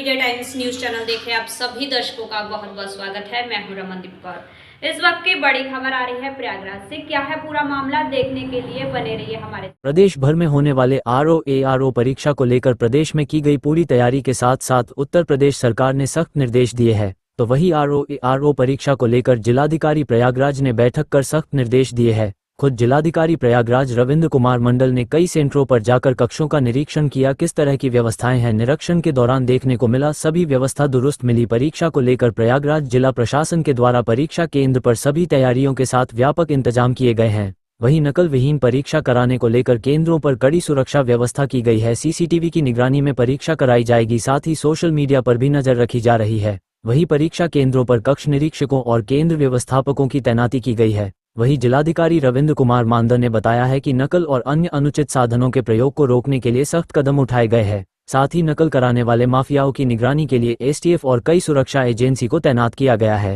Media times news channel देख रहे आप सभी दर्शकों का बहुत बहुत स्वागत है। मैं हूं रमनदीप कौर। इस वक्त की बड़ी खबर आ रही है प्रयागराज से। क्या है पूरा मामला, देखने के लिए बने रहिए हमारे। प्रदेश भर में होने वाले आरओ परीक्षा को लेकर प्रदेश में की गई पूरी तैयारी के साथ साथ उत्तर प्रदेश सरकार ने सख्त निर्देश दिए हैं। तो वही आरओ परीक्षा को लेकर जिलाधिकारी प्रयागराज ने बैठक कर सख्त निर्देश दिए हैं। खुद जिलाधिकारी प्रयागराज रविंद्र कुमार मंडल ने कई सेंटरों पर जाकर कक्षों का निरीक्षण किया। किस तरह की व्यवस्थाएं हैं, निरीक्षण के दौरान देखने को मिला। सभी व्यवस्था दुरुस्त मिली। परीक्षा को लेकर प्रयागराज जिला प्रशासन के द्वारा परीक्षा केंद्र पर सभी तैयारियों के साथ व्यापक इंतजाम किए गए हैं। वहीं नकल विहीन परीक्षा कराने को लेकर केंद्रों पर कड़ी सुरक्षा व्यवस्था की गई है। सीसीटीवी की निगरानी में परीक्षा कराई जाएगी। साथ ही सोशल मीडिया पर भी नजर रखी जा रही है। वहीं परीक्षा केंद्रों पर कक्ष निरीक्षकों और केंद्र व्यवस्थापकों की तैनाती की गई है। वहीं जिलाधिकारी रविंद्र कुमार मांदर ने बताया है कि नकल और अन्य अनुचित साधनों के प्रयोग को रोकने के लिए सख्त कदम उठाए गए हैं। साथ ही नकल कराने वाले माफियाओं की निगरानी के लिए एसटीएफ और कई सुरक्षा एजेंसी को तैनात किया गया है।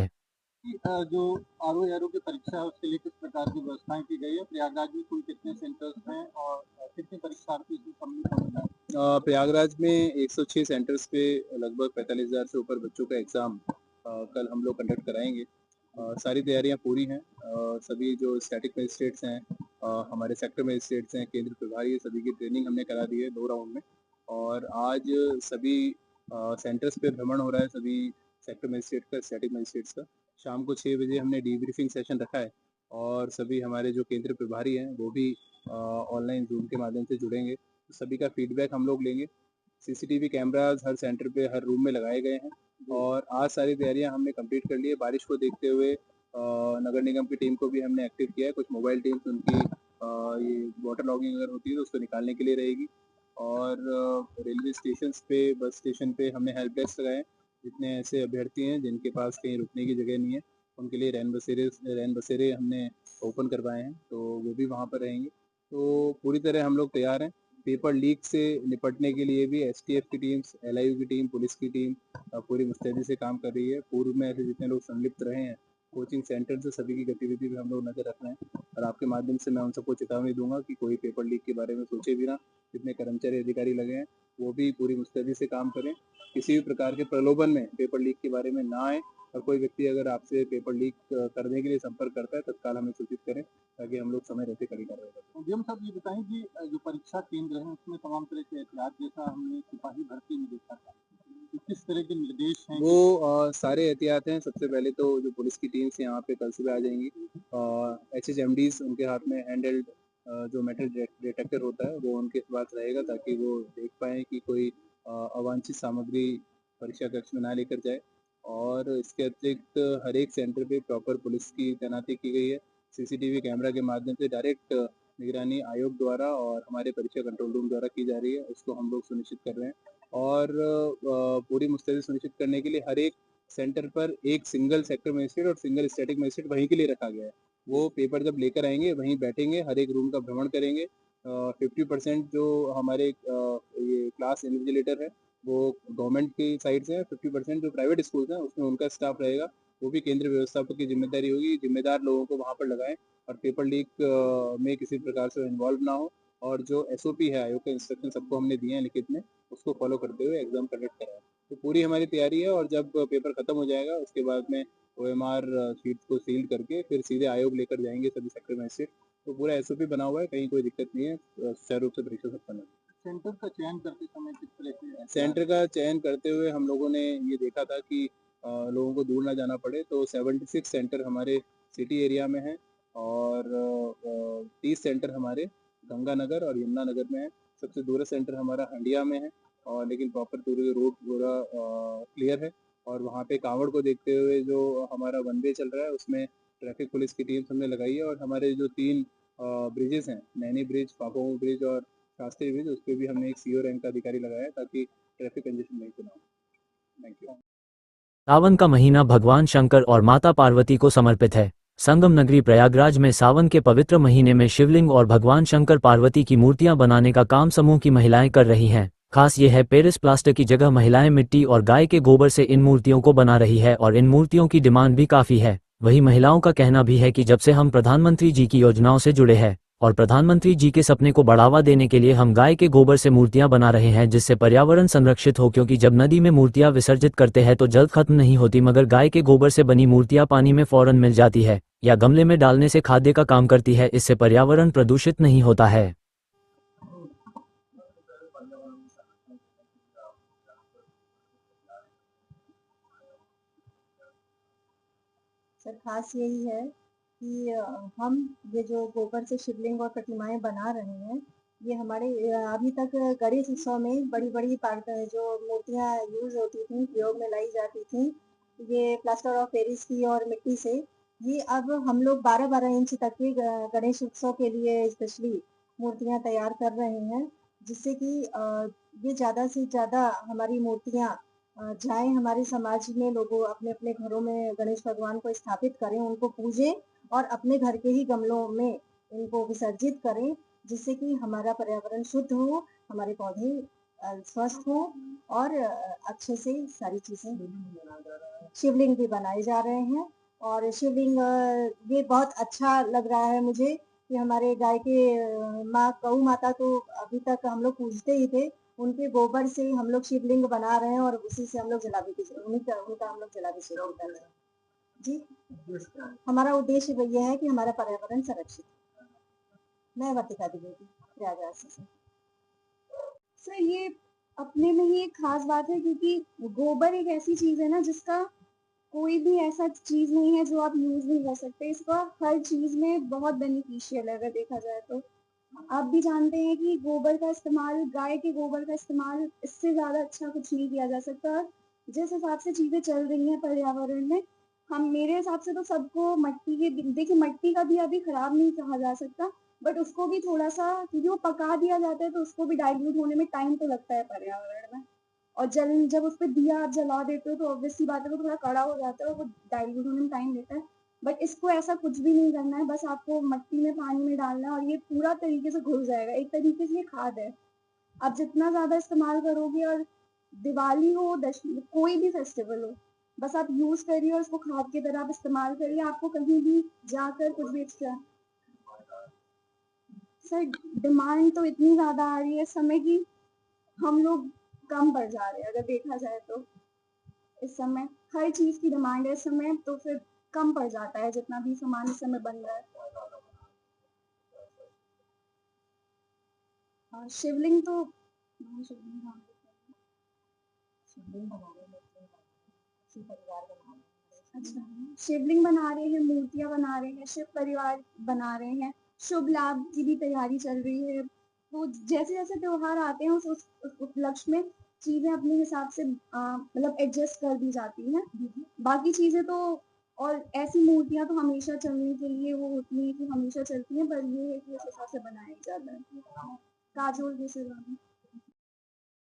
जो आरओ की परीक्षा है उसके लिए किस प्रकार की व्यवस्थाएं की गई है? प्रयागराज में कुल कितने सेंटर्स हैं और कितने परीक्षार्थी इसमें सम्मिलित होंगे? प्रयागराज में 106 सेंटर्स पे लगभग 45,000 से ऊपर बच्चों का एग्ज़ाम कल हम लोग कंडक्ट कराएंगे। सारी तैयारियां पूरी हैं। सभी जो स्टैटिक मजिस्ट्रेट्स हैं, हमारे सेक्टर मजिस्ट्रेट्स हैं, केंद्र प्रभारी, सभी की ट्रेनिंग हमने करा दी है 2 राउंड में। और आज सभी सेंटर्स पे भ्रमण हो रहा है, सभी सेक्टर मजिस्ट्रेट का, स्टैटिक मजिस्ट्रेट्स का। शाम को 6 बजे हमने डीब्रीफिंग सेशन रखा है और सभी हमारे जो केंद्र प्रभारी हैं वो भी ऑनलाइन जूम के माध्यम से जुड़ेंगे। तो सभी का फीडबैक हम लोग लेंगे। सीसीटीवी कैमराज हर सेंटर पे, हर रूम में लगाए गए हैं और आज सारी तैयारियां हमने कंप्लीट कर ली है। बारिश को देखते हुए नगर निगम की टीम को भी हमने एक्टिव किया है। कुछ मोबाइल टीम्स उनकी ये वाटर लॉगिंग अगर होती है तो उसको निकालने के लिए रहेगी। और रेलवे स्टेशन पे, बस स्टेशन पे हमने हेल्प डेस्क लगाए। जितने ऐसे अभ्यर्थी हैं जिनके पास कहीं रुकने की जगह नहीं है, उनके लिए रैन बसेरे हमने ओपन करवाए हैं, तो वो भी वहाँ पर रहेंगे। तो पूरी तरह हम लोग तैयार हैं। पेपर लीक से निपटने के लिए भी एसटीएफ की टीम्स, एलआईयू की टीम, पुलिस की टीम पूरी मुस्तैदी से काम कर रही है। पूर्व में ऐसे जितने लोग संलिप्त रहे हैं कोचिंग सेंटर से, सभी की गतिविधि पर हम लोग नजर रख रहे हैं। और आपके माध्यम से मैं उन सबको चेतावनी दूंगा कि कोई पेपर लीक के बारे में सोचे भी ना। जितने कर्मचारी अधिकारी लगे हैं वो भी पूरी मुस्तैदी से काम करें। किसी भी प्रकार के प्रलोभन में पेपर लीक के बारे में ना आए और कोई व्यक्ति अगर आपसे पेपर लीक करने के लिए संपर्क करता है तत्काल हमें सूचित करें ताकि हम लोग समय रहते कड़ी कार्रवाई करें। हम सब ये बताएं कि जो परीक्षा केंद्र है उसमें तमाम तरह के एहतियात, जैसा हमने सिपाही भर्ती में देखा था, तो किस तरह के निर्देश हैं? वो सारे एहतियात हैं। सबसे पहले तो जो पुलिस की टीम से यहाँ पे कल सुबह आ जाएंगी, HHMDs उनके हाथ में हैंड हेल्ड जो मेटल डिटेक्टर होता है वो उनके पास रहेगा ताकि वो देख पाएँ कि कोई अवांछित सामग्री परीक्षा कक्ष में ना लेकर जाए। और इसके अतिरिक्त हर एक सेंटर पे प्रॉपर पुलिस की तैनाती की गई है। सीसीटीवी कैमरा के माध्यम से डायरेक्ट निगरानी आयोग द्वारा और हमारे परीक्षा कंट्रोल रूम द्वारा की जा रही है, उसको हम लोग सुनिश्चित कर रहे हैं। और पूरी मुस्तैदी सुनिश्चित करने के लिए हर एक सेंटर पर एक सिंगल सेक्टर मजिस्ट्रेट और सिंगल स्टैटिक मजिस्ट्रेट वहीं के लिए रखा गया है। वो पेपर जब लेकर आएंगे वहीं बैठेंगे, हर एक रूम का भ्रमण करेंगे। 50% जो हमारे ये क्लास इन्विजिलेटर है वो गवर्नमेंट की साइड से है, 50% जो प्राइवेट स्कूल्स हैं उसमें उनका स्टाफ रहेगा। वो भी केंद्र व्यवस्थापक की जिम्मेदारी होगी। जिम्मेदार लोगों को वहाँ पर लगाएं और पेपर लीक में किसी प्रकार से इन्वॉल्व ना हो। और जो SOP है, आयोग के इंस्ट्रक्शन सबको हमने दिए हैं लिखित में, उसको फॉलो करते हुए एग्जाम कंडक्ट कराएं। तो पूरी हमारी तैयारी है और जब पेपर खत्म हो जाएगा उसके बाद में OMR शीट को सील करके फिर सीधे आयोग लेकर जाएंगे सभी सेक्टर में से। तो पूरा SOP बना हुआ है, कहीं कोई दिक्कत नहीं है। सुचारू रूप से परीक्षा संपन्न है। सेंटर का चयन करते समय किस तरह से? सेंटर का चयन करते हुए हम लोगों ने ये देखा था कि लोगों को दूर ना जाना पड़े, तो 76 सेंटर हमारे सिटी एरिया में हैं और 30 सेंटर हमारे गंगानगर और यमुनानगर में है। सबसे दूरस्थ सेंटर हमारा हंडिया में है और लेकिन प्रॉपर पूरे रोड पूरा क्लियर है। और वहाँ पे कांवड़ को देखते हुए जो हमारा वन वे चल रहा है उसमें ट्रैफिक पुलिस की टीम हमने लगाई है। और हमारे जो 3 ब्रिजेस हैं, नैनी ब्रिज, पापोमू ब्रिज और शास्त्री ब्रिज, उस पर भी हमने एक CO रैंक का अधिकारी लगाया है ताकि ट्रैफिक कंजेशन नहीं होना। Thank you. सावन का महीना भगवान शंकर और माता पार्वती को समर्पित है। संगम नगरी प्रयागराज में सावन के पवित्र महीने में शिवलिंग और भगवान शंकर पार्वती की मूर्तियां बनाने का काम समूह की महिलाएं कर रही हैं। खास ये है, पेरिस प्लास्टर की जगह महिलाएं मिट्टी और गाय के गोबर से इन मूर्तियों को बना रही है और इन मूर्तियों की डिमांड भी काफी है। वही महिलाओं का कहना भी है कि जब से हम प्रधानमंत्री जी की योजनाओं से जुड़े हैं और प्रधानमंत्री जी के सपने को बढ़ावा देने के लिए हम गाय के गोबर से मूर्तियां बना रहे हैं, जिससे पर्यावरण संरक्षित हो। क्योंकि जब नदी में मूर्तियां विसर्जित करते हैं तो जल खत्म नहीं होती, मगर गाय के गोबर से बनी मूर्तियां पानी में फौरन मिल जाती है या गमले में डालने से खाद्य का काम करती है। इससे पर्यावरण प्रदूषित नहीं होता है। सर खास यही है कि हम ये जो गोबर से शिवलिंग और प्रतिमाएं बना रहे हैं, ये हमारे अभी तक गणेश उत्सव में बड़ी-बड़ी जो मूर्तियां यूज़ होती थी, प्रयोग में लाई जाती थी, ये प्लास्टर ऑफ पेरिस की और मिट्टी से, ये अब हम लोग 12-12 इंच तक के गणेश उत्सव के लिए स्पेशली मूर्तियां तैयार कर रहे हैं, जिससे कि ये ज़्यादा से ज़्यादा हमारी मूर्तियां जाएँ हमारे समाज में, लोगों अपने-अपने घरों में गणेश भगवान को स्थापित करें, उनको पूजें और अपने घर के ही गमलों में इनको विसर्जित करें, जिससे कि हमारा पर्यावरण शुद्ध हो, हमारे पौधे स्वस्थ हों और अच्छे से सारी चीज़ें शिवलिंग भी बनाए जा रहे हैं। और शिवलिंग ये बहुत अच्छा लग रहा है मुझे कि हमारे गाय के गऊ माता तो अभी तक हम लोग पूजते ही थे, उनके गोबर से हम लोग शिवलिंग बना रहे हैं और उसी से हम लोग उनका हम लोग जलाभिषेक कर रहे हैं। जी, हमारा उद्देश्य ये है कि हमारा पर्यावरण संरक्षित हो। मैं वर्तिका द्विवेदी, प्रयागराज से। सर ये अपने में ही एक खास बात है, क्योंकि गोबर एक ऐसी चीज है ना जिसका कोई भी ऐसा चीज नहीं है जो आप यूज नहीं कर सकते। इसका हर चीज में बहुत बेनिफिशियल है अगर देखा जाए तो। आप भी जानते हैं कि गोबर का इस्तेमाल, गाय के गोबर का इस्तेमाल इससे ज़्यादा अच्छा कुछ नहीं किया जा सकता। और जिस हिसाब से चीज़ें चल रही हैं पर्यावरण में, हम मेरे हिसाब से तो सबको मट्टी के, देखिए मट्टी का भी अभी खराब नहीं कहा जा सकता, बट उसको भी थोड़ा सा, क्योंकि वो पका दिया जाता है तो उसको भी डाइल्यूट होने में टाइम तो लगता है पर्यावरण में। और जब उस पर दिया आप जला देते हो तो ऑब्वियसली बात है वो थोड़ा कड़ा हो जाता है और वो डाइल्यूट होने में टाइम लेता है। बट इसको ऐसा कुछ भी नहीं करना है, बस आपको मट्टी में पानी में डालना है और ये पूरा तरीके से घुल जाएगा। एक तरीके से ये खाद है। आप जितना ज़्यादा इस्तेमाल करोगे, और दिवाली हो, कोई भी फेस्टिवल हो, बस आप यूज़ करिए और उसको खाद की तरह आप इस्तेमाल करिए। आपको कहीं भी जाकर कुछ भी एक्स्ट्रा, सर डिमांड तो इतनी ज़्यादा आ रही है इस समय की हम लोग कम पड़ जा रहे हैं अगर देखा जाए तो। इस समय हर चीज़ की डिमांड है इस समय, तो फिर कम पड़ जाता है जितना भी सामान इस समय बन रहा है। शिवलिंग तो अच्छा, शिवलिंग बना रहे हैं, मूर्तियां बना रहे हैं, शिव परिवार बना रहे हैं, शुभ लाभ की भी तैयारी चल रही है। तो जैसे जैसे त्योहार आते हैं उस उपलक्ष्य में चीज़ें अपने हिसाब से मतलब एडजस्ट कर दी जाती हैं। बाकी चीज़ें तो, और ऐसी मूर्तियां तो हमेशा चलने के लिए वो होती हैं कि हमेशा चलती हैं, पर ये है कि उस हिसाब से बनाया जाता है। काजोल जैसे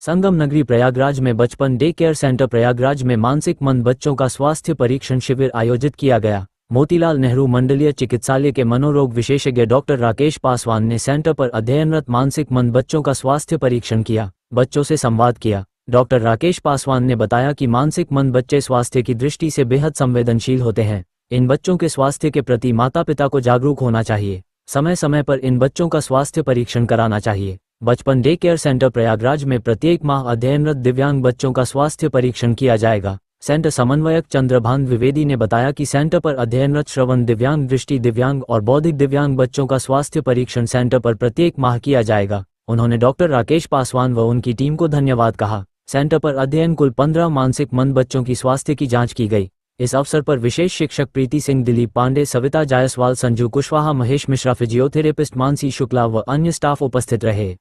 संगम नगरी प्रयागराज में बचपन डे केयर सेंटर प्रयागराज में मानसिक मंद बच्चों का स्वास्थ्य परीक्षण शिविर आयोजित किया गया। मोतीलाल नेहरू मंडलीय चिकित्सालय के मनोरोग विशेषज्ञ डॉक्टर राकेश पासवान ने सेंटर पर अध्ययनरत मानसिक मंद बच्चों का स्वास्थ्य परीक्षण किया, बच्चों से संवाद किया। डॉक्टर राकेश पासवान ने बताया कि मानसिक मंद बच्चे स्वास्थ्य की दृष्टि से बेहद संवेदनशील होते हैं। इन बच्चों के स्वास्थ्य के प्रति माता पिता को जागरूक होना चाहिए। समय समय पर इन बच्चों का स्वास्थ्य परीक्षण कराना चाहिए। बचपन डे केयर सेंटर प्रयागराज में प्रत्येक माह अध्ययनरत दिव्यांग बच्चों का स्वास्थ्य परीक्षण किया जाएगा। सेंटर समन्वयक चंद्रभान द्विवेदी ने बताया कि सेंटर पर अध्ययनरत श्रवण दिव्यांग, दृष्टि दिव्यांग और बौद्धिक दिव्यांग बच्चों का स्वास्थ्य परीक्षण सेंटर पर प्रत्येक माह किया जाएगा। उन्होंने डॉक्टर राकेश पासवान व उनकी टीम को धन्यवाद कहा। सेंटर पर अध्ययन कुल 15 मानसिक मंद बच्चों की स्वास्थ्य की जाँच की गई। इस अवसर पर विशेष शिक्षक प्रीति सिंह, दिलीप पांडे, सविता जायसवाल, संजू कुशवाहा, महेश मिश्रा, फिजियोथेरेपिस्ट मानसी शुक्ला व अन्य स्टाफ उपस्थित रहे।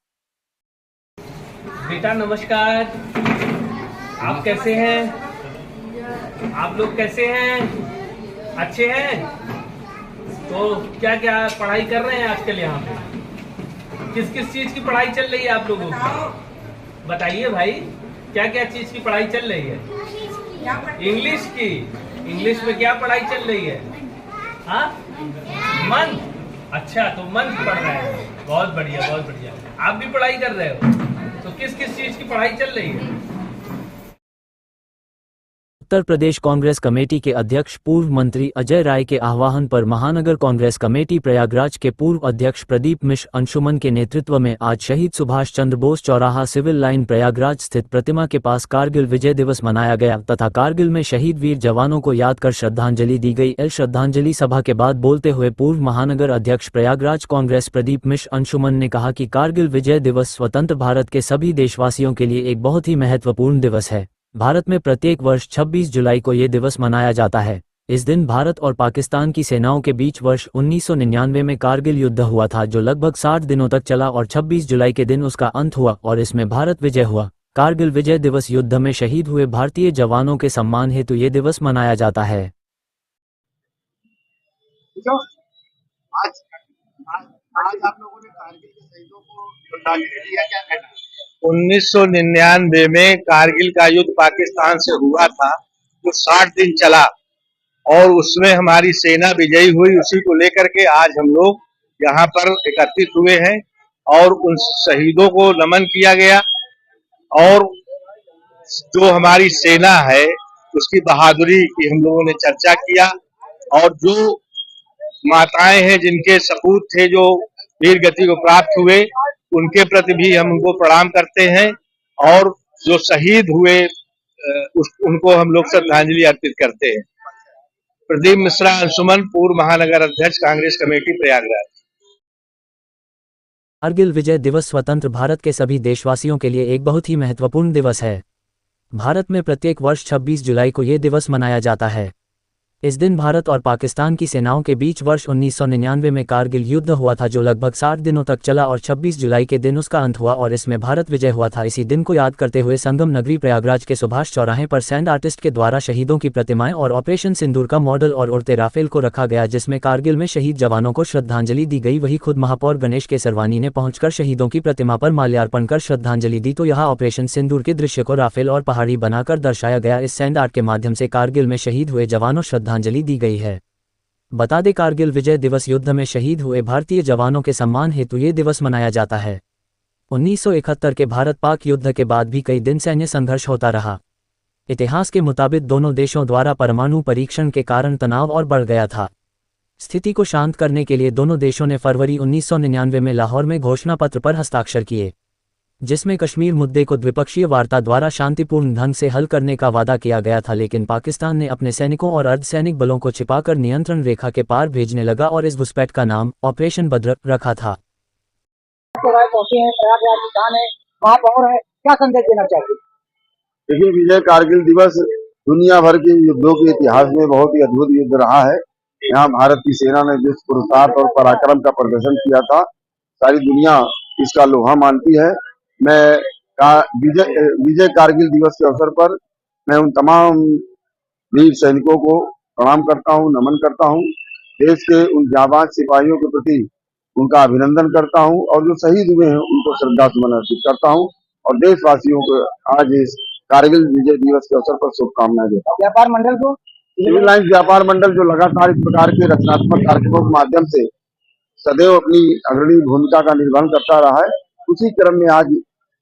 बेटा नमस्कार, आप कैसे हैं? आप लोग कैसे हैं? अच्छे हैं? तो क्या क्या पढ़ाई कर रहे हैं आजकल यहाँ पे? किस किस चीज की पढ़ाई चल रही है आप लोगों की? बताइए भाई, क्या क्या चीज की पढ़ाई चल रही है? इंग्लिश की। इंग्लिश में क्या पढ़ाई चल रही है? हाँ, मंथ। अच्छा, तो मंथ पढ़ रहे हैं। बहुत बढ़िया, बहुत बढ़िया। आप भी पढ़ाई कर रहे हो? तो किस किस चीज की पढ़ाई चल रही है? उत्तर प्रदेश कांग्रेस कमेटी के अध्यक्ष पूर्व मंत्री अजय राय के आह्वान पर महानगर कांग्रेस कमेटी प्रयागराज के पूर्व अध्यक्ष प्रदीप मिश्र अंशुमन के नेतृत्व में आज शहीद सुभाष चंद्र बोस चौराहा सिविल लाइन प्रयागराज स्थित प्रतिमा के पास कारगिल विजय दिवस मनाया गया तथा कारगिल में शहीद वीर जवानों को याद कर श्रद्धांजलि दी गई। श्रद्धांजलि सभा के बाद बोलते हुए पूर्व महानगर अध्यक्ष प्रयागराज कांग्रेस प्रदीप मिश्र अंशुमन ने कहा कि कारगिल विजय दिवस स्वतंत्र भारत के सभी देशवासियों के लिए एक बहुत ही महत्वपूर्ण दिवस है। भारत में प्रत्येक वर्ष 26 जुलाई को ये दिवस मनाया जाता है। इस दिन भारत और पाकिस्तान की सेनाओं के बीच वर्ष 1999 में कारगिल युद्ध हुआ था जो लगभग 60 दिनों तक चला और 26 जुलाई के दिन उसका अंत हुआ और इसमें भारत विजय हुआ। कारगिल विजय दिवस युद्ध में शहीद हुए भारतीय जवानों के सम्मान हेतु ये दिवस मनाया जाता है। आज आप लोगों ने कारगिल के शहीदों को श्रद्धांजलि दिया, क्या कहना है? 1999 में कारगिल का युद्ध पाकिस्तान से हुआ था जो 60 दिन चला और उसमें हमारी सेना विजयी हुई। उसी को लेकर के आज हम लोग यहाँ पर एकत्रित हुए हैं और उन शहीदों को नमन किया गया और जो हमारी सेना है उसकी बहादुरी की हम लोगों ने चर्चा किया और जो माताएं हैं जिनके सपूत थे जो वीर गति को प्राप्त हुए उनके प्रति भी हम उनको प्रणाम करते हैं और जो शहीद हुए उनको हम लोग श्रद्धांजलि अर्पित करते हैं। प्रदीप मिश्रा अंशुमन, पूर्व महानगर अध्यक्ष कांग्रेस कमेटी प्रयागराज। कारगिल विजय दिवस स्वतंत्र भारत के सभी देशवासियों के लिए एक बहुत ही महत्वपूर्ण दिवस है। भारत में प्रत्येक वर्ष 26 जुलाई को ये दिवस मनाया जाता है। इस दिन भारत और पाकिस्तान की सेनाओं के बीच वर्ष 1999 में कारगिल युद्ध हुआ था जो लगभग 60 दिनों तक चला और 26 जुलाई के दिन उसका अंत हुआ और इसमें भारत विजय हुआ था। इसी दिन को याद करते हुए संगम नगरी प्रयागराज के सुभाष चौराहे पर सैंड आर्टिस्ट के द्वारा शहीदों की प्रतिमाएं और ऑपरेशन सिंदूर का मॉडल और उड़ते राफेल को रखा गया जिसमें कारगिल में शहीद जवानों को श्रद्धांजलि दी गई। वही खुद महापौर गणेश केसरवानी ने पहुंचकर शहीदों की प्रतिमा पर माल्यार्पण कर श्रद्धांजलि दी तो यहाँ ऑपरेशन सिंदूर के दृश्य को राफेल और पहाड़ी बनाकर दर्शाया गया। इस सैंड आर्ट के माध्यम से कारगिल में शहीद हुए जवानों श्रद्धांजलि दी गई है। बता दें कारगिल विजय दिवस युद्ध में शहीद हुए भारतीय जवानों के सम्मान हेतु ये दिवस मनाया जाता है। 1971 के भारत पाक युद्ध के बाद भी कई दिन सैन्य संघर्ष होता रहा। इतिहास के मुताबिक दोनों देशों द्वारा परमाणु परीक्षण के कारण तनाव और बढ़ गया था। स्थिति को शांत करने के लिए दोनों देशों ने फरवरी 1999 में लाहौर में घोषणा पत्र पर हस्ताक्षर किए जिसमें कश्मीर मुद्दे को द्विपक्षीय वार्ता द्वारा शांतिपूर्ण ढंग से हल करने का वादा किया गया था, लेकिन पाकिस्तान ने अपने सैनिकों और अर्धसैनिक बलों को छिपाकर नियंत्रण रेखा के पार भेजने लगा और इस घुसपैठ का नाम ऑपरेशन बद्र रखा था। क्या संदेश देना चाहिए? देखिए, विजय कारगिल दिवस दुनिया भर के युद्धों के इतिहास में बहुत ही अद्भुत युद्ध रहा है। यहाँ भारत की सेना ने जिस पुरुषार्थ और पराक्रम का प्रदर्शन किया था सारी दुनिया इसका लोहा मानती है। मैं विजय कारगिल दिवस के अवसर पर मैं उन तमाम वीर सैनिकों को प्रणाम करता हूँ, नमन करता हूँ। देश के उन जाबाज सिपाहियों के प्रति उनका अभिनंदन करता हूँ और जो शहीद हुए हैं उनको श्रद्धा सुमन अर्पित करता हूँ और देशवासियों को आज इस कारगिल विजय दिवस के अवसर पर शुभकामनाएं देता हूँ। व्यापार मंडल को सिविल लाइंस व्यापार मंडल जो लगातार इस प्रकार के रचनात्मक कार्यक्रमों के माध्यम से सदैव अपनी अग्रणी भूमिका का निर्वहन करता रहा है, उसी क्रम में आज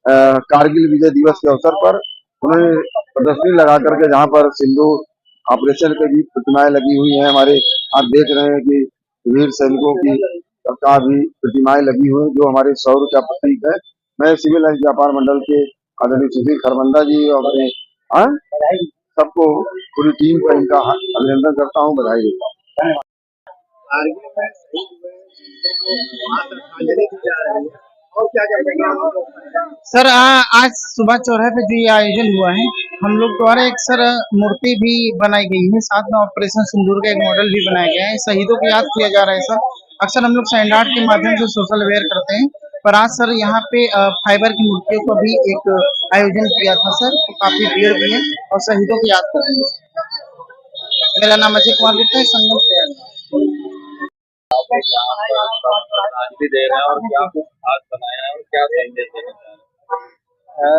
कारगिल विजय दिवस के अवसर पर उन्होंने प्रदर्शनी लगा करके जहाँ पर सिंदूर ऑपरेशन के भी प्रतिमाएं लगी हुई हैं। हमारे आप देख रहे हैं कि वीर सैनिकों की का भी प्रतिमाएं लगी हुई हैं जो हमारे शौर्य का प्रतीक है। मैं सिविल लाइंस व्यापार मंडल के आदरणीय सुशील खरबंदा जी और अपने सबको पूरी टीम का इनका अभिनंदन करता हूँ, बधाई देता हूँ। सर आज सुबह चौराहे पे जो ये आयोजन हुआ है हम लोग द्वारा एक सर मूर्ति भी बनाई गई है, साथ में ऑपरेशन सिंदूर का एक मॉडल भी बनाया गया है। शहीदों को याद किया जा रहा है। सर अक्सर हम लोग सैंड आर्ट के माध्यम से सोशल अवेयर करते हैं, पर आज सर यहाँ पे फाइबर की मूर्तियों का भी एक आयोजन किया था सर, तो काफी भीड़ भी है और शहीदों को याद कर रहे हैं। मेरा नाम अजय कुमार गुप्ता है, संगम प्रयागराज। दे रहे हैं और क्या आज बनाया है और क्या संदेश देना चाह रहे हैं?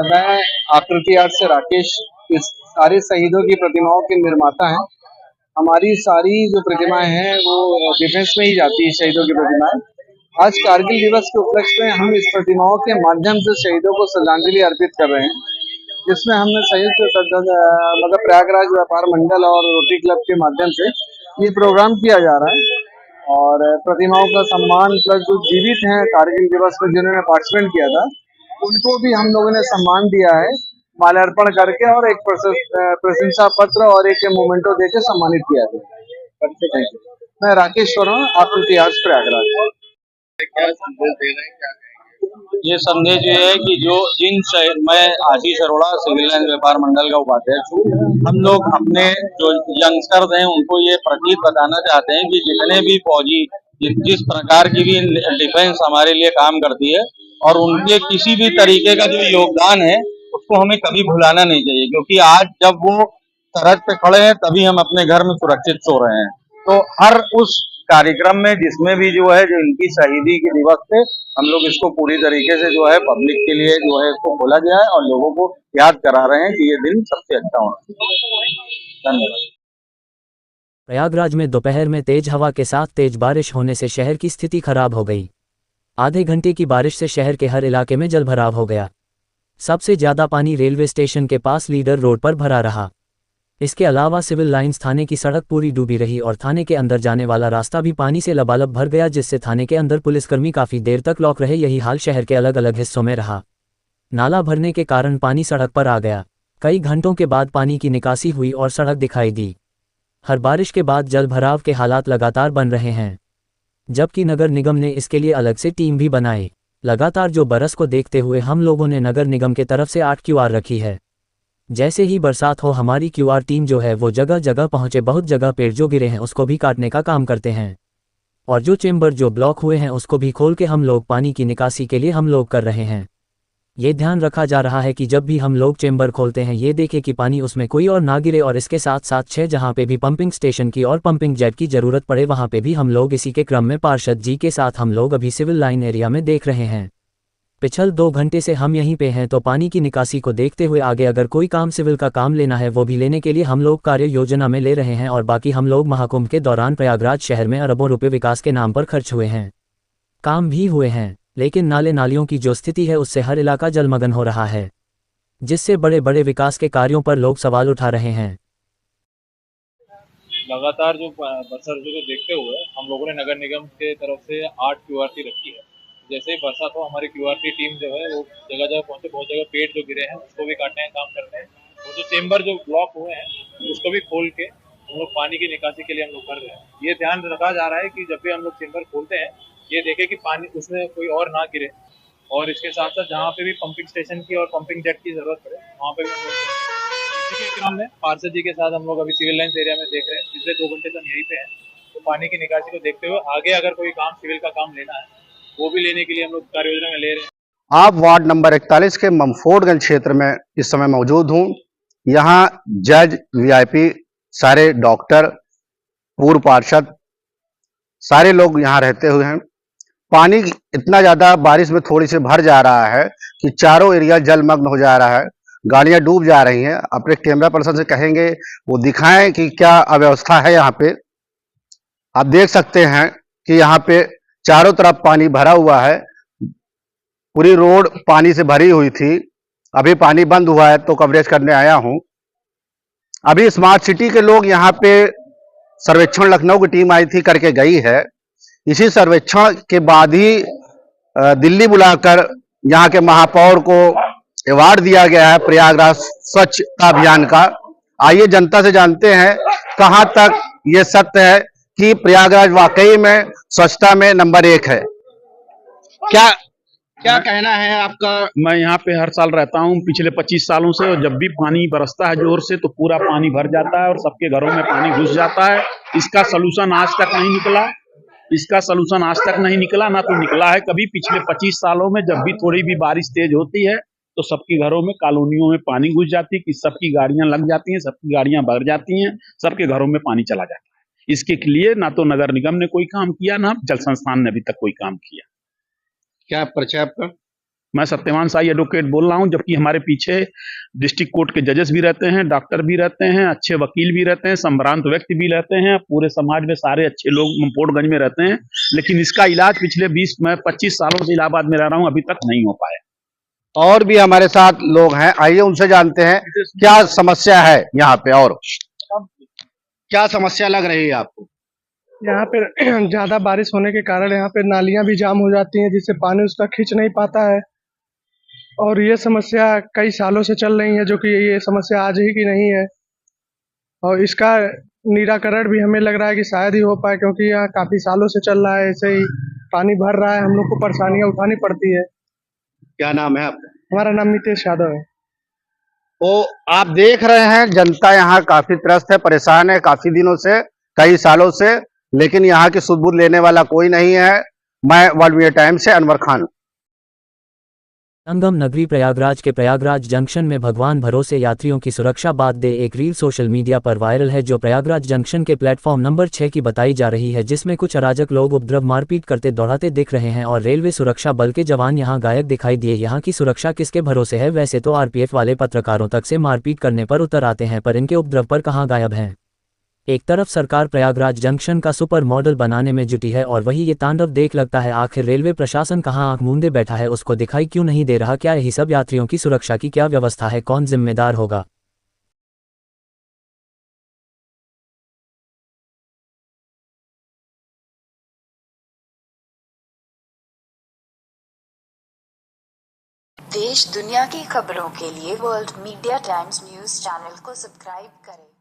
मैं आकृति आर्ट से राकेश, इस सारे शहीदों की प्रतिमाओं के निर्माता हैं। हमारी सारी जो प्रतिमाएं हैं वो डिफेंस में ही जाती है, शहीदों की प्रतिमाएं। आज कारगिल दिवस के उपलक्ष्य में हम इस प्रतिमाओं के माध्यम से शहीदों को श्रद्धांजलि अर्पित कर रहे हैं जिसमें हमने मतलब प्रयागराज व्यापार मंडल और रोटरी क्लब के माध्यम से ये प्रोग्राम किया जा रहा है। और प्रतिमाओं का सम्मान प्लस जो जीवित हैं कारगिल दिवस पर जिन्होंने पार्टिसिपेट किया था उनको भी हम लोगों ने सम्मान दिया है, माल्यार्पण करके, और एक प्रशंसा पत्र और एक मोमेंटो देकर सम्मानित किया गया। मैं राकेश हूँ, आपके इतिहास प्रयागराज। क्या संदेश दे रहे हैं, क्या कहेंगे? ये संदेश ये है कि जो मैं आशीष अरोड़ा सिविल लाइन व्यापार मंडल का उपाध्यक्ष हूँ, हम लोग अपने जो यंगस्टर्स हैं उनको ये प्रतीक बताना चाहते हैं कि जितने भी फौजी जिस प्रकार की भी डिफेंस हमारे लिए काम करती है और उनके किसी भी तरीके का जो योगदान है उसको हमें कभी भुलाना नहीं चाहिए, क्योंकि आज जब वो सरहद पे खड़े हैं तभी हम अपने घर में सुरक्षित सो रहे हैं। तो हर उस कार्यक्रम में जिसमें भी जो है जो इनकी शहीदी के दिवस पे हम लोग इसको पूरी तरीके से जो है पब्लिक के लिए जो है इसको खोला गया है और लोगों को याद करा रहे हैं कि ये दिन सबसे अच्छा होना चाहिए। धन्यवाद। प्रयागराज में दोपहर में तेज हवा के साथ तेज बारिश होने से शहर की स्थिति खराब हो गई। आधे घंटे की बारिश से शहर के हर इलाके में जलभराव हो गया। सबसे ज्यादा पानी रेलवे स्टेशन के पास लीडर रोड पर भरा रहा। इसके अलावा सिविल लाइंस थाने की सड़क पूरी डूबी रही और थाने के अंदर जाने वाला रास्ता भी पानी से लबालब भर गया, जिससे थाने के अंदर पुलिसकर्मी काफी देर तक लॉक रहे। यही हाल शहर के अलग अलग हिस्सों में रहा। नाला भरने के कारण पानी सड़क पर आ गया। कई घंटों के बाद पानी की निकासी हुई और सड़क दिखाई दी। हर बारिश के बाद जल भराव के हालात लगातार बन रहे हैं, जबकि नगर निगम ने इसके लिए अलग से टीम भी बनाई। लगातार जो बरस को देखते हुए हम लोगों ने नगर निगम के तरफ से 8 QR रखी है। जैसे ही बरसात हो हमारी QR टीम जो है वो जगह जगह पहुंचे। बहुत जगह पेड़ जो गिरे हैं उसको भी काटने का काम करते हैं और जो चेंबर जो ब्लॉक हुए हैं उसको भी खोल के हम लोग पानी की निकासी के लिए हम लोग कर रहे हैं। ये ध्यान रखा जा रहा है कि जब भी हम लोग चेंबर खोलते हैं ये देखें कि पानी उसमें कोई और ना गिरे, और इसके साथ साथ 6 जहां पे भी पंपिंग स्टेशन की और पंपिंग जेट की जरूरत पड़े वहां पे भी हम लोग इसी के क्रम में पार्षद जी के साथ हम लोग अभी सिविल लाइन एरिया में देख रहे हैं। पिछले 2 घंटे से हम यहीं पे हैं, तो पानी की निकासी को देखते हुए आगे अगर कोई काम सिविल का काम लेना है वो भी लेने के लिए हम लोग कार्य योजना में ले रहे हैं। और बाकी हम लोग महाकुंभ के दौरान प्रयागराज शहर में अरबों रुपए विकास के नाम पर खर्च हुए हैं, काम भी हुए हैं, लेकिन नाले नालियों की जो स्थिति है उससे हर इलाका जलमग्न हो रहा है, जिससे बड़े बड़े विकास के कार्यों पर लोग सवाल उठा रहे हैं। लगातार जो वर्षा ऋतु को देखते हुए हम लोगों ने नगर निगम के तरफ से 8 QRT रखी है। जैसे ही बरसात हो हमारी QRT टीम जो है वो जगह जगह पहुंचे, बहुत जगह पेड़ जो गिरे हैं उसको भी काटने का काम करते हैं, और जो चेंबर जो ब्लॉक हुए हैं उसको भी खोल के हम लोग पानी की निकासी के लिए हम लोग कर रहे हैं। ये ध्यान रखा जा रहा है कि जब भी हम लोग चेंबर खोलते हैं ये देखें कि पानी उसमें कोई और ना गिरे, और इसके साथ साथ जहाँ पे भी पंपिंग स्टेशन की और पंपिंग जेट की जरूरत पड़े वहाँ पे भी हम लोग इसी के क्रम में पार्षद जी के साथ हम लोग अभी सिविल लाइंस एरिया में देख रहे हैं। पिछले 2 घंटे तो यहीं पे हैं, तो पानी की निकासी को देखते हुए आगे अगर कोई काम सिविल का काम लेना है वो भी लेने के लिए हम लोग कार्य योजना में ले रहे हैं। आप वार्ड नंबर 41 के ममफोर्डगंज क्षेत्र में इस समय मौजूद हूँ। यहाँ जज, VIP, सारे डॉक्टर, पूर्व पार्षद, सारे लोग यहाँ रहते हुए हैं। पानी इतना ज्यादा बारिश में थोड़ी से भर जा रहा है कि चारों एरिया जलमग्न हो जा रहा है, गाड़ियां डूब जा रही हैं। अपने कैमरा पर्सन से कहेंगे वो दिखाएं कि क्या अव्यवस्था है यहाँ पे। आप देख सकते हैं कि यहाँ पे चारों तरफ पानी भरा हुआ है, पूरी रोड पानी से भरी हुई थी। अभी पानी बंद हुआ है तो कवरेज करने आया हूं। अभी स्मार्ट सिटी के लोग यहाँ पे सर्वेक्षण लखनऊ की टीम आई थी, करके गई है। इसी सर्वेक्षण के बाद ही दिल्ली बुलाकर यहाँ के महापौर को अवार्ड दिया गया है प्रयागराज स्वच्छता अभियान का। आइए जनता से जानते हैं कहां तक ये सत्य है कि प्रयागराज वाकई में स्वच्छता में नंबर 1 है। क्या कहना है आपका? मैं यहाँ पे हर साल रहता हूँ पिछले 25 सालों से, और जब भी पानी बरसता है जोर से तो पूरा पानी भर जाता है और सबके घरों में पानी घुस जाता है। इसका सलूशन आज तक नहीं निकला, ना तो निकला है कभी। पिछले 25 सालों में जब भी थोड़ी भी बारिश तेज होती है तो सबके घरों में, कॉलोनियों में पानी घुस जाती है, कि सबकी गाड़ियां लग जाती हैं, सबकी गाड़ियां भर जाती हैं, सबके घरों में पानी चला जाता है। इसके लिए ना तो नगर निगम ने कोई काम किया, ना जल संस्थान ने अभी तक कोई काम किया। क्या परिचय आपका? मैं सत्यवान साई एडवोकेट बोल रहा हूं, जबकि हमारे पीछे डिस्ट्रिक्ट कोर्ट के जजेस भी रहते हैं, डॉक्टर भी रहते हैं, अच्छे वकील भी रहते हैं, संभ्रांत व्यक्ति भी रहते हैं, पूरे समाज में सारे अच्छे लोग ममफोर्डगंज में रहते हैं। लेकिन इसका इलाज पिछले 20 मैं 25 सालों से इलाहाबाद में रह रहा हूं, अभी तक नहीं हो पाया। और भी हमारे साथ लोग हैं, आइए उनसे जानते हैं क्या समस्या है यहाँ पे और क्या समस्या लग रही है आपको। यहाँ पे ज्यादा बारिश होने के कारण यहाँ पे नालियां भी जाम हो जाती हैं, जिससे पानी उसका खींच नहीं पाता है। और ये समस्या कई सालों से चल रही है, जो कि ये समस्या आज ही की नहीं है। और इसका निराकरण भी हमें लग रहा है कि शायद ही हो पाए, क्योंकि यहाँ काफी सालों से चल रहा है, ऐसे ही पानी भर रहा है, हम लोग को परेशानियां उठानी पड़ती है। क्या नाम है आपका? हमारा नाम नितेश यादव है। तो आप देख रहे हैं जनता यहाँ काफी त्रस्त है, परेशान है काफी दिनों से, कई सालों से, लेकिन यहाँ की सुध बुध लेने वाला कोई नहीं है। मैं वर्ल्ड मीडिया टाइम से अनवर खान। संगम नगरी प्रयागराज के प्रयागराज जंक्शन में भगवान भरोसे यात्रियों की सुरक्षा बात दे एक रील सोशल मीडिया पर वायरल है, जो प्रयागराज जंक्शन के प्लेटफॉर्म नंबर 6 की बताई जा रही है, जिसमें कुछ अराजक लोग उपद्रव मारपीट करते दौड़ाते दिख रहे हैं और रेलवे सुरक्षा बल के जवान यहां गायब दिखाई दिए। यहां की सुरक्षा किसके भरोसे है? वैसे तो आरपीएफ वाले पत्रकारों तक से मारपीट करने पर उतर आते हैं, पर इनके उपद्रव पर कहां गायब हैं? एक तरफ सरकार प्रयागराज जंक्शन का सुपर मॉडल बनाने में जुटी है और वही ये तांडव देख लगता है। आखिर रेलवे प्रशासन कहां आंख मूंदे बैठा है? उसको दिखाई क्यों नहीं दे रहा? क्या यही सब यात्रियों की सुरक्षा की क्या व्यवस्था है? कौन जिम्मेदार होगा? देश दुनिया की खबरों के लिए world media times news channel को सब्सक्राइब करें।